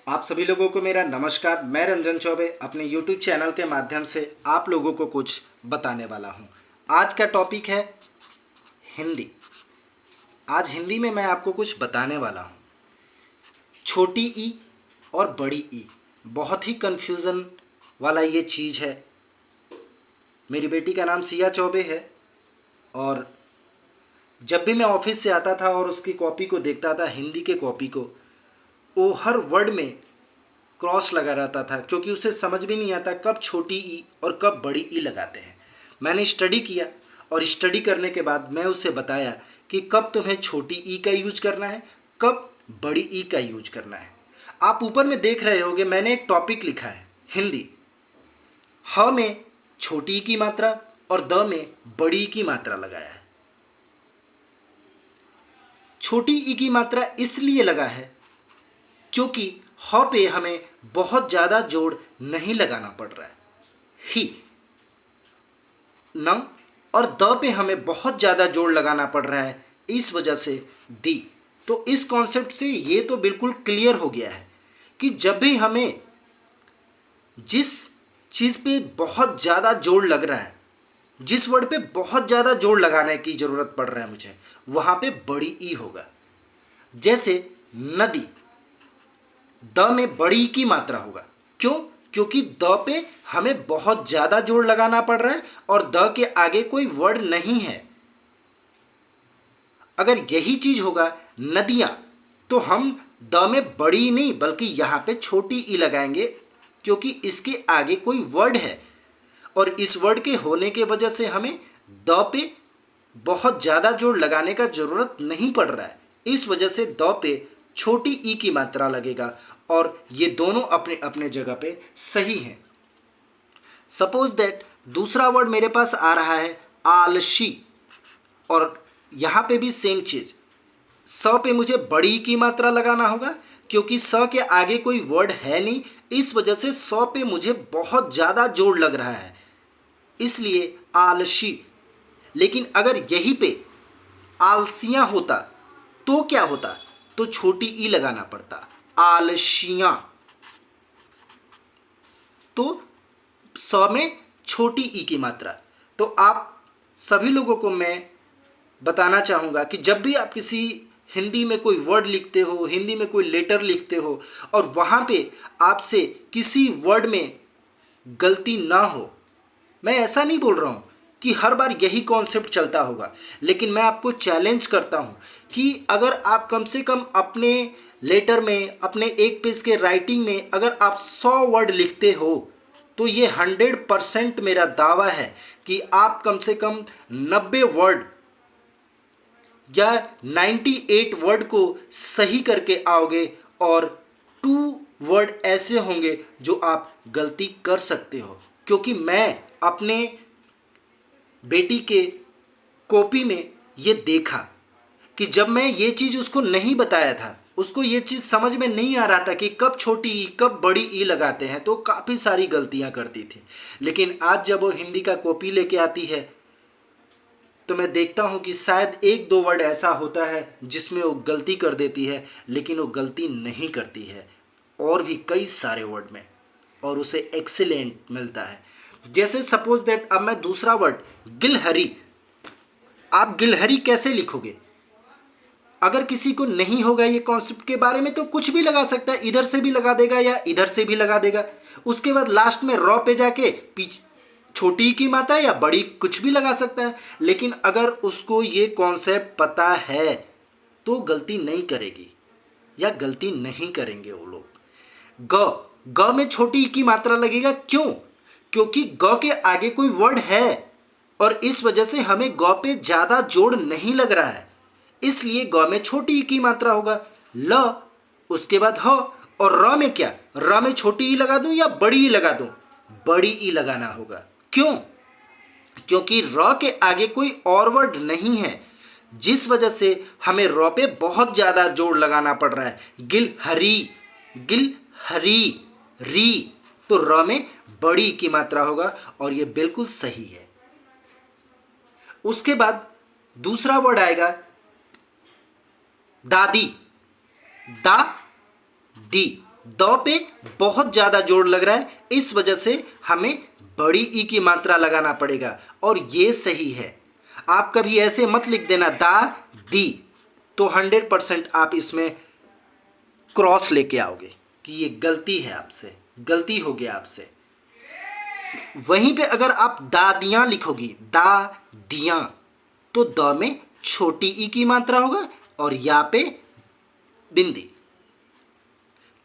आप सभी लोगों को मेरा नमस्कार। मैं रंजन चौबे अपने YouTube चैनल के माध्यम से आप लोगों को कुछ बताने वाला हूं। आज का टॉपिक है हिंदी। आज हिंदी में मैं आपको कुछ बताने वाला हूं। छोटी ई और बड़ी ई बहुत ही कन्फ्यूज़न वाला ये चीज़ है। मेरी बेटी का नाम सिया चौबे है और जब भी मैं ऑफिस से आता था और उसकी कॉपी को देखता था, हिंदी के कॉपी को, वो हर वर्ड में क्रॉस लगा रहता था क्योंकि उसे समझ भी नहीं आता कब छोटी ई और कब बड़ी ई लगाते हैं। मैंने स्टडी किया और स्टडी करने के बाद मैं उसे बताया कि कब तुम्हें छोटी ई का यूज करना है, कब बड़ी ई का यूज करना है। आप ऊपर में देख रहे होंगे मैंने एक टॉपिक लिखा है हिंदी। ह में छोटी ई की मात्रा और द में बड़ी ई की मात्रा लगाया है। छोटी ई की मात्रा इसलिए लगा है क्योंकि ह पे हमें बहुत ज़्यादा जोड़ नहीं लगाना पड़ रहा है। ही न और द पे हमें बहुत ज़्यादा जोड़ लगाना पड़ रहा है, इस वजह से दी। तो इस कॉन्सेप्ट से ये तो बिल्कुल क्लियर हो गया है कि जब भी हमें जिस चीज़ पे बहुत ज़्यादा जोड़ लग रहा है, जिस वर्ड पे बहुत ज़्यादा जोड़ लगाने की ज़रूरत पड़ रहा है मुझे, वहाँ पे बड़ी ई होगा। जैसे नदी, द में बड़ी ई की मात्रा होगा। क्यों? क्योंकि द पे हमें बहुत ज़्यादा जोड़ लगाना पड़ रहा है और द के आगे कोई वर्ड नहीं है। अगर यही चीज़ होगा नदियाँ, तो हम द में बड़ी नहीं बल्कि यहाँ पे छोटी ई लगाएंगे क्योंकि इसके आगे कोई वर्ड है और इस वर्ड के होने के वजह से हमें द पे बहुत ज़्यादा जोड़ लगाने का ज़रूरत नहीं पड़ रहा है। इस वजह से द पे छोटी ई की मात्रा लगेगा और ये दोनों अपने अपने जगह पे सही हैं। सपोज दैट दूसरा वर्ड मेरे पास आ रहा है आलसी और यहाँ पे भी सेम चीज़। स पे मुझे बड़ी ई की मात्रा लगाना होगा क्योंकि स के आगे कोई वर्ड है नहीं, इस वजह से स पे मुझे बहुत ज़्यादा जोड़ लग रहा है, इसलिए आलसी। लेकिन अगर यहीं पे आलसियाँ होता तो क्या होता? तो छोटी ई लगाना पड़ता, आलसियाँ। तो स में छोटी ई की मात्रा। तो आप सभी लोगों को मैं बताना चाहूँगा कि जब भी आप किसी हिंदी में कोई वर्ड लिखते हो, हिंदी में कोई लेटर लिखते हो और वहाँ पे आपसे किसी वर्ड में गलती ना हो, मैं ऐसा नहीं बोल रहा हूँ कि हर बार यही कॉन्सेप्ट चलता होगा, लेकिन मैं आपको चैलेंज करता हूँ कि अगर आप कम से कम अपने लेटर में, अपने एक पेज के राइटिंग में अगर आप 100 वर्ड लिखते हो तो ये 100% मेरा दावा है कि आप कम से कम 90 वर्ड या 98 वर्ड को सही करके आओगे और 2 वर्ड ऐसे होंगे जो आप गलती कर सकते हो। क्योंकि मैं अपने बेटी के कॉपी में ये देखा कि जब मैं ये चीज़ उसको नहीं बताया था, उसको ये चीज़ समझ में नहीं आ रहा था कि कब छोटी ई कब बड़ी ई लगाते हैं, तो काफ़ी सारी गलतियां करती थी। लेकिन आज जब वो हिंदी का कॉपी लेके आती है तो मैं देखता हूँ कि शायद 1-2 वर्ड ऐसा होता है जिसमें वो गलती कर देती है, लेकिन वो गलती नहीं करती है और भी कई सारे वर्ड में, और उसे एक्सीलेंट मिलता है। जैसे सपोज दैट अब मैं दूसरा वर्ड गिलहरी, आप गिलहरी कैसे लिखोगे? अगर किसी को नहीं होगा ये कॉन्सेप्ट के बारे में तो कुछ भी लगा सकता है, इधर से भी लगा देगा या इधर से भी लगा देगा। उसके बाद लास्ट में रॉ पे जाके पीछे छोटी की मात्रा या बड़ी कुछ भी लगा सकता है। लेकिन अगर उसको ये कॉन्सेप्ट पता है तो गलती नहीं करेगी या गलती नहीं करेंगे वो लोग। ग में छोटी ई की मात्रा लगेगा। क्यों? क्योंकि ग के आगे कोई वर्ड है और इस वजह से हमें ग पे ज़्यादा जोड़ नहीं लग रहा है, इसलिए ग में छोटी ई की मात्रा होगा। ल, उसके बाद ह और र में क्या? र में छोटी ई लगा दूं या बड़ी ई लगा दूं? बड़ी ई लगाना होगा। क्यों? क्योंकि र के आगे कोई और वर्ड नहीं है, जिस वजह से हमें र पे बहुत ज़्यादा जोड़ लगाना पड़ रहा है। गिलहरी, गिलहरी, री, तो र में बड़ी की मात्रा होगा और ये बिल्कुल सही है। उसके बाद दूसरा वर्ड आएगा दादी, दा दी। द पे बहुत ज़्यादा जोर लग रहा है, इस वजह से हमें बड़ी ई की मात्रा लगाना पड़ेगा और ये सही है। आप कभी ऐसे मत लिख देना दा दी, तो 100% आप इसमें क्रॉस लेके आओगे कि ये गलती है आपसे, गलती हो गया आपसे। वहीं पे अगर आप दादियाँ लिखोगी दा दियाँ, तो द में छोटी ई की मात्रा होगा और या पे बिंदी,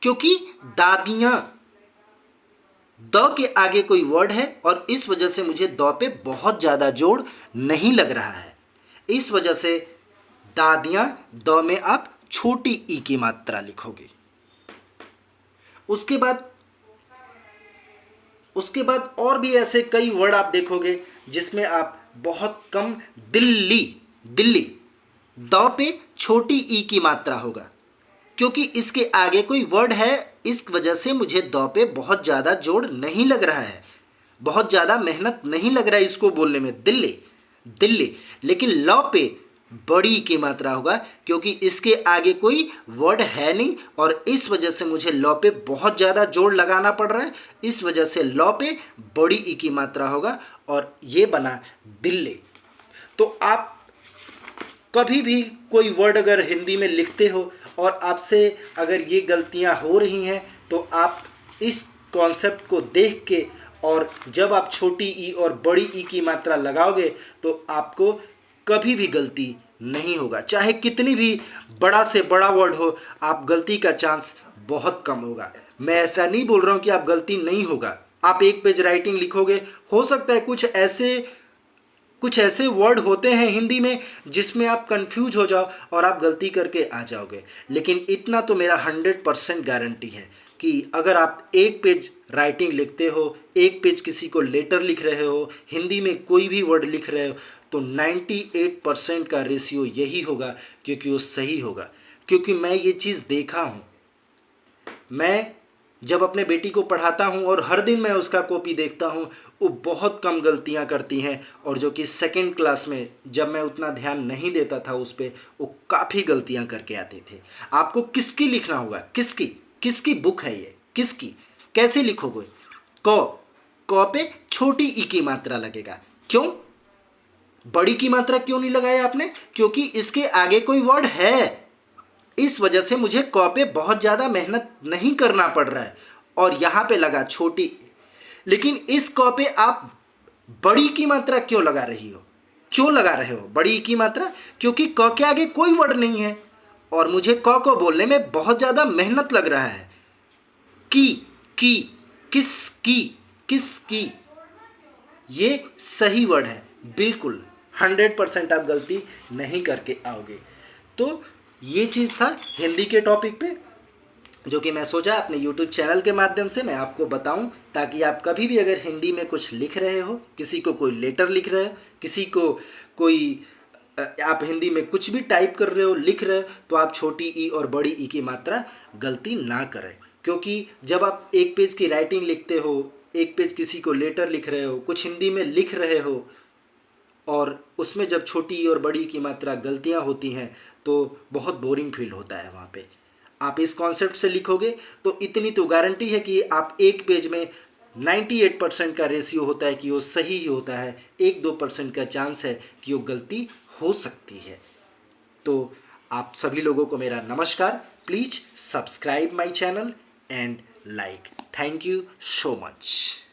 क्योंकि दादियाँ द के आगे कोई वर्ड है और इस वजह से मुझे द पे बहुत ज़्यादा जोड़ नहीं लग रहा है। इस वजह से दादियाँ द में आप छोटी ई की मात्रा लिखोगे। उसके बाद और भी ऐसे कई वर्ड आप देखोगे जिसमें आप बहुत कम दिल्ली, दिल्ली द पे छोटी ई की मात्रा होगा, क्योंकि इसके आगे कोई वर्ड है, इस वजह से मुझे द पे बहुत ज़्यादा जोड़ नहीं लग रहा है, बहुत ज़्यादा मेहनत नहीं लग रहा है इसको बोलने में, दिल्ली दिल्ली। लेकिन ल पे बड़ी की मात्रा होगा, क्योंकि इसके आगे कोई वर्ड है नहीं और इस वजह से मुझे ल पे बहुत ज़्यादा जोड़ लगाना पड़ रहा है, इस वजह से ल पे बड़ी ई की मात्रा होगा और ये बना दिल्ली। तो आप कभी भी कोई वर्ड अगर हिंदी में लिखते हो और आपसे अगर ये गलतियां हो रही हैं, तो आप इस कॉन्सेप्ट को देख के और जब आप छोटी ई और बड़ी ई की मात्रा लगाओगे तो आपको कभी भी गलती नहीं होगा। चाहे कितनी भी बड़ा से बड़ा वर्ड हो, आप गलती का चांस बहुत कम होगा। मैं ऐसा नहीं बोल रहा हूँ कि आप गलती नहीं होगा। आप एक पेज राइटिंग लिखोगे, हो सकता है कुछ ऐसे वर्ड होते हैं हिंदी में जिसमें आप कंफ्यूज हो जाओ और आप गलती करके आ जाओगे, लेकिन इतना तो मेरा 100% गारंटी है कि अगर आप एक पेज राइटिंग लिखते हो, एक पेज किसी को लेटर लिख रहे हो, हिंदी में कोई भी वर्ड लिख रहे हो, तो 98% का रेशियो यही होगा, क्योंकि वो सही होगा। क्योंकि मैं ये चीज़ देखा हूँ, मैं जब अपने बेटी को पढ़ाता हूँ और हर दिन मैं उसका कॉपी देखता हूँ, वो बहुत कम गलतियाँ करती हैं, और जो कि सेकंड क्लास में जब मैं उतना ध्यान नहीं देता था उस पर, वो काफ़ी गलतियाँ करके आते थे। आपको किसकी लिखना होगा, किसकी बुक है ये, किसकी, कैसे लिखोगे? क पे छोटी ई की मात्रा लगेगा। क्यों बड़ी की मात्रा क्यों नहीं लगाया आपने? क्योंकि इसके आगे कोई वर्ड है, इस वजह से मुझे क पे बहुत ज़्यादा मेहनत नहीं करना पड़ रहा है और यहाँ पे लगा छोटी। लेकिन इस क पे आप बड़ी की मात्रा क्यों लगा रही हो, क्यों लगा रहे हो बड़ी की मात्रा? क्योंकि क के आगे कोई वर्ड नहीं है और मुझे क को बोलने में बहुत ज़्यादा मेहनत लग रहा है। की, किसकी, ये सही वर्ड है, बिल्कुल 100% आप गलती नहीं करके आओगे। तो ये चीज़ था हिंदी के टॉपिक पे, जो कि मैं सोचा अपने YouTube चैनल के माध्यम से मैं आपको बताऊं, ताकि आप कभी भी अगर हिंदी में कुछ लिख रहे हो, किसी को कोई लेटर लिख रहे हो, किसी को कोई आप हिंदी में कुछ भी टाइप कर रहे हो, लिख रहे हो, तो आप छोटी ई और बड़ी ई की मात्रा गलती ना करें। क्योंकि जब आप एक पेज की राइटिंग लिखते हो, एक पेज किसी को लेटर लिख रहे हो, कुछ हिंदी में लिख रहे हो, और उसमें जब छोटी और बड़ी की मात्रा गलतियां होती हैं तो बहुत बोरिंग फील होता है वहाँ पे। आप इस कॉन्सेप्ट से लिखोगे तो इतनी तो गारंटी है कि आप एक पेज में 98% का रेशियो होता है कि वो सही ही होता है, 1-2% का चांस है कि वो गलती हो सकती है। तो आप सभी लोगों को मेरा नमस्कार। Please subscribe my channel and like. Thank you so much.